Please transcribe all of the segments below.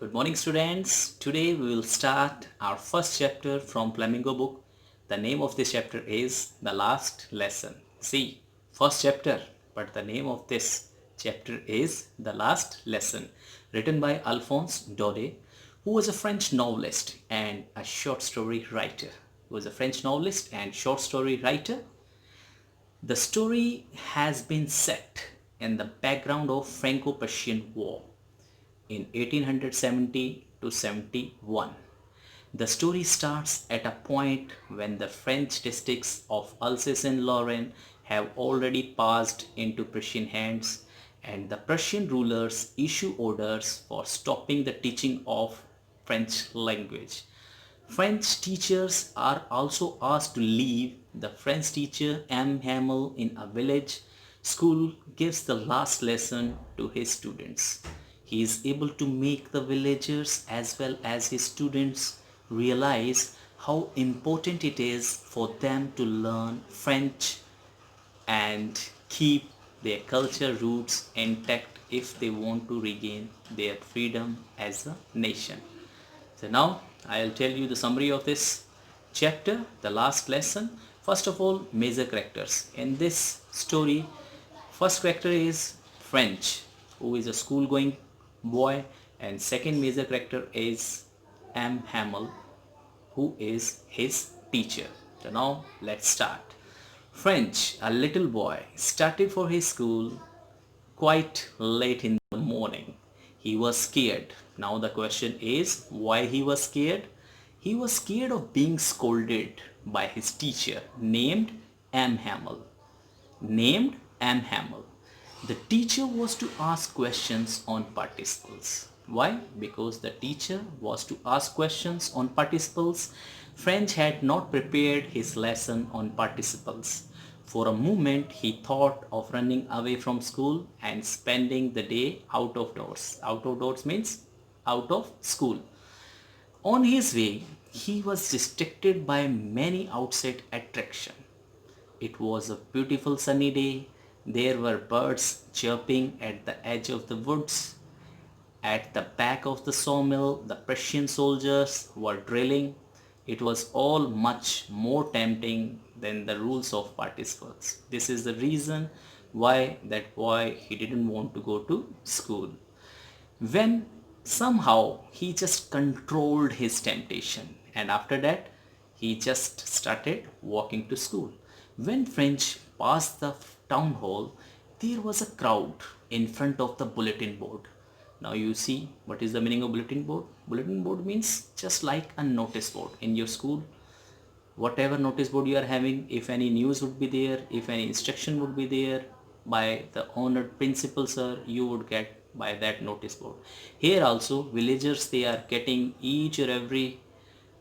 Good morning, students. Today we will start our first chapter from Flamingo book. The name of this chapter is The Last Lesson. See, first chapter, but the name of this chapter is The Last Lesson, written by Alphonse Daudet, who was a French novelist and a short story writer. The story has been set in the background of Franco-Prussian War in 1870 to 71. The story starts at a point when the French districts of Alsace and Lorraine have already passed into Prussian hands, and the Prussian rulers issue orders for stopping the teaching of French language. French teachers are also asked to leave. The French teacher M. Hamel in a village school gives the last lesson to his students. He is able to make the villagers as well as his students realize how important it is for them to learn French and keep their culture roots intact if they want to regain their freedom as a nation. So now I'll tell you the summary of this chapter, the last lesson. First of all, major characters. In this story, first character is French, who is a school going boy, and second major character is M. Hamel, who is his teacher. So now let's start. French, a little boy, started for his school quite late in the morning. He was scared. Now the question is why he was scared? He was scared of being scolded by his teacher named M. Hamel. Named M. Hamel. The teacher was to ask questions on participles. Why? Because the teacher was to ask questions on participles. French had not prepared his lesson on participles. For a moment, he thought of running away from school and spending the day out of doors. Out of doors means out of school. On his way, he was distracted by many outside attractions. It was a beautiful sunny day. There were birds chirping at the edge of the woods. At the back of the sawmill, the Prussian soldiers were drilling. It was all much more tempting than the rules of participles. This is the reason why that boy he didn't want to go to school. When somehow he just controlled his temptation, and after that he just started walking to school. When French passed the town hall, there was a crowd in front of the bulletin board. Now you see what is the meaning of bulletin board? Bulletin board means just like a notice board in your school. Whatever notice board you are having, if any news would be there, if any instruction would be there by the honored principal sir, you would get by that notice board. Here also villagers, they are getting each or every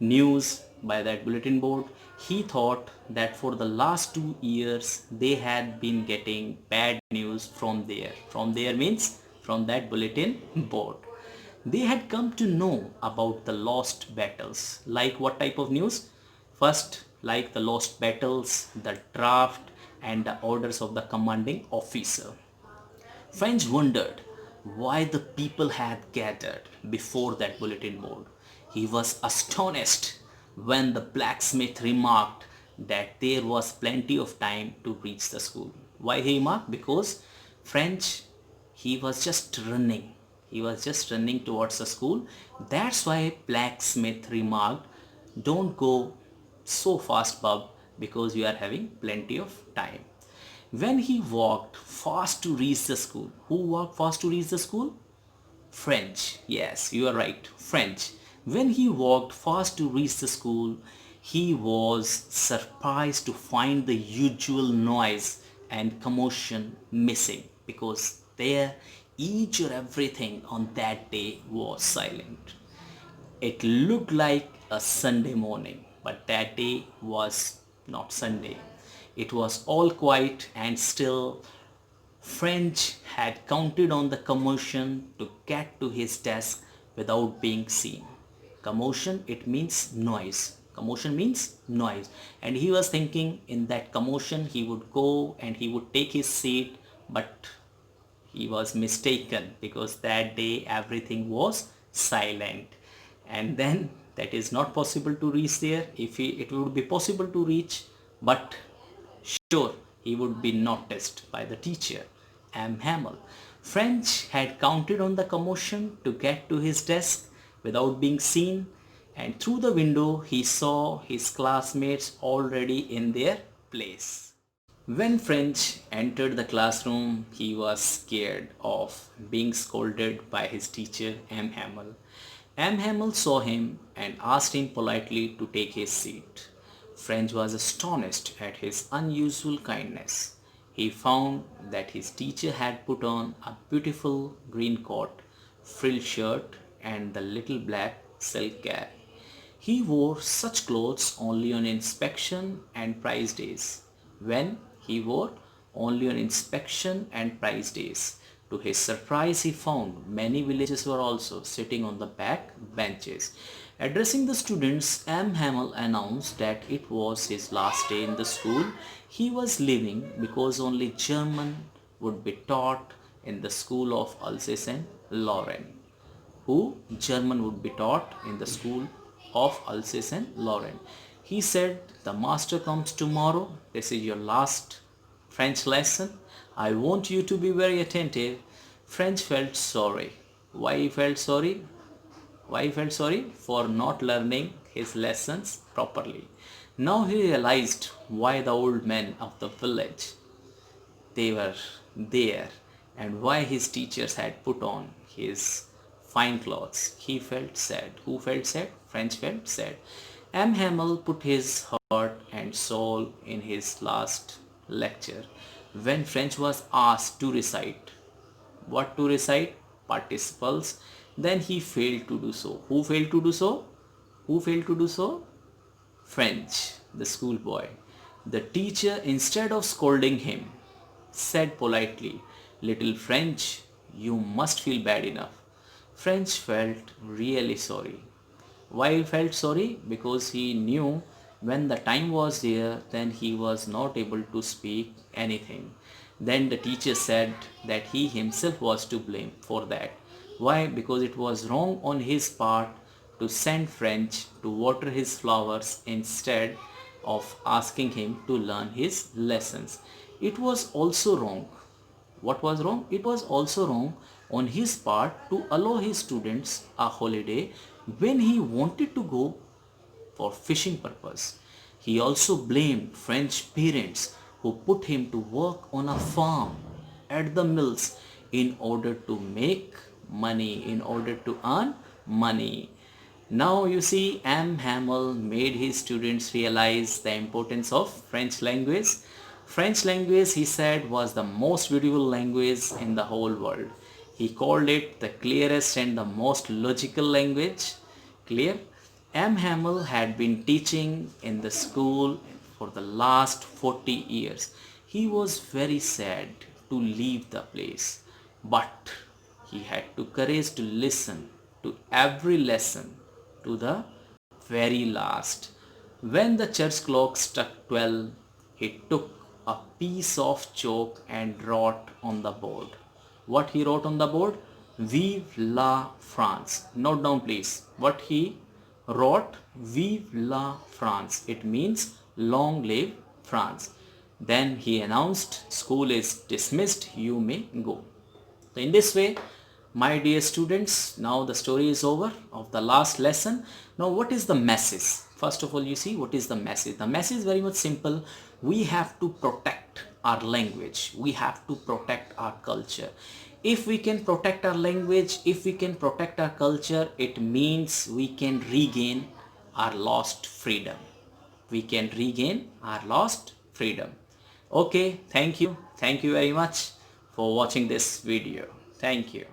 news by that bulletin board. He thought that for the last 2 years they had been getting bad news from there. From there means from that bulletin board. They had come to know about the lost battles. Like what type of news? First, like the lost battles, the draft, and the orders of the commanding officer. French wondered why the people had gathered before that bulletin board. He was astonished when the blacksmith remarked that there was plenty of time to reach the school. Why he remarked? Because French, he was just running. He was just running towards the school. That's why blacksmith remarked, don't go so fast, bub, because you are having plenty of time. When he walked fast to reach the school, who walked fast to reach the school? French. Yes, you are right. French. When he walked fast to reach the school, he was surprised to find the usual noise and commotion missing, because there each or everything on that day was silent. It looked like a Sunday morning, but that day was not Sunday. It was all quiet and still. French had counted on the commotion to get to his desk without being seen. Commotion, it means noise. Commotion means noise. And he was thinking in that commotion he would go and he would take his seat, but he was mistaken, because that day everything was silent. And then that is not possible to reach there. It would be possible to reach, but sure, he would be noticed by the teacher, M. Hamel. French had counted on the commotion to get to his desk without being seen, and through the window he saw his classmates already in their place. When French entered the classroom, he was scared of being scolded by his teacher, M. Hamel. M. Hamel saw him and asked him politely to take his seat. French was astonished at his unusual kindness. He found that his teacher had put on a beautiful green coat, frilled shirt, and the little black silk cap. He wore such clothes only on inspection and prize days. When he wore only on inspection and prize days. To his surprise, he found many villagers were also sitting on the back benches. Addressing the students, M. Hamel announced that it was his last day in the school. He was leaving because only German would be taught in the school of Alsace-Lorraine. Who German would be taught in the school of Alsace-Lorraine. He said, the master comes tomorrow. This is your last French lesson. I want you to be very attentive. French felt sorry. Why he felt sorry? Why he felt sorry? For not learning his lessons properly. Now he realized why the old men of the village, they were there, and why his teachers had put on his fine clothes. He felt sad. Who felt sad? French felt sad. M. Hamel put his heart and soul in his last lecture. When French was asked to recite, what to recite? Participles. Then he failed to do so. Who failed to do so? Who failed to do so? French, the schoolboy. The teacher, instead of scolding him, said politely, little French, you must feel bad enough. French felt really sorry. Why he felt sorry? Because he knew when the time was there, then he was not able to speak anything. Then the teacher said that he himself was to blame for that. Why? Because it was wrong on his part to send French to water his flowers instead of asking him to learn his lessons. It was also wrong. What was wrong? It was also wrong on his part to allow his students a holiday when he wanted to go for fishing purpose. He also blamed French parents who put him to work on a farm at the mills in order to make money, in order to earn money. Now you see, M. Hamel made his students realize the importance of French language. French language, he said, was the most beautiful language in the whole world. He called it the clearest and the most logical language. Clear? M. Hamel had been teaching in the school for the last 40 years. He was very sad to leave the place, but he had the courage to listen to every lesson to the very last. When the church clock struck 12, he took a piece of chalk and wrote on the board. What he wrote on the board? Vive la France. Note down please. What he wrote? Vive la France. It means long live France. Then he announced, school is dismissed, you may go. So in this way, my dear students, now the story is over of the last lesson. Now what is the message? First of all, you see, what is the message? The message is very much simple. We have to protect our language. We have to protect our culture. If we can protect our language, if we can protect our culture, it means we can regain our lost freedom. We can regain our lost freedom. Okay, thank you. Thank you very much for watching this video. Thank you.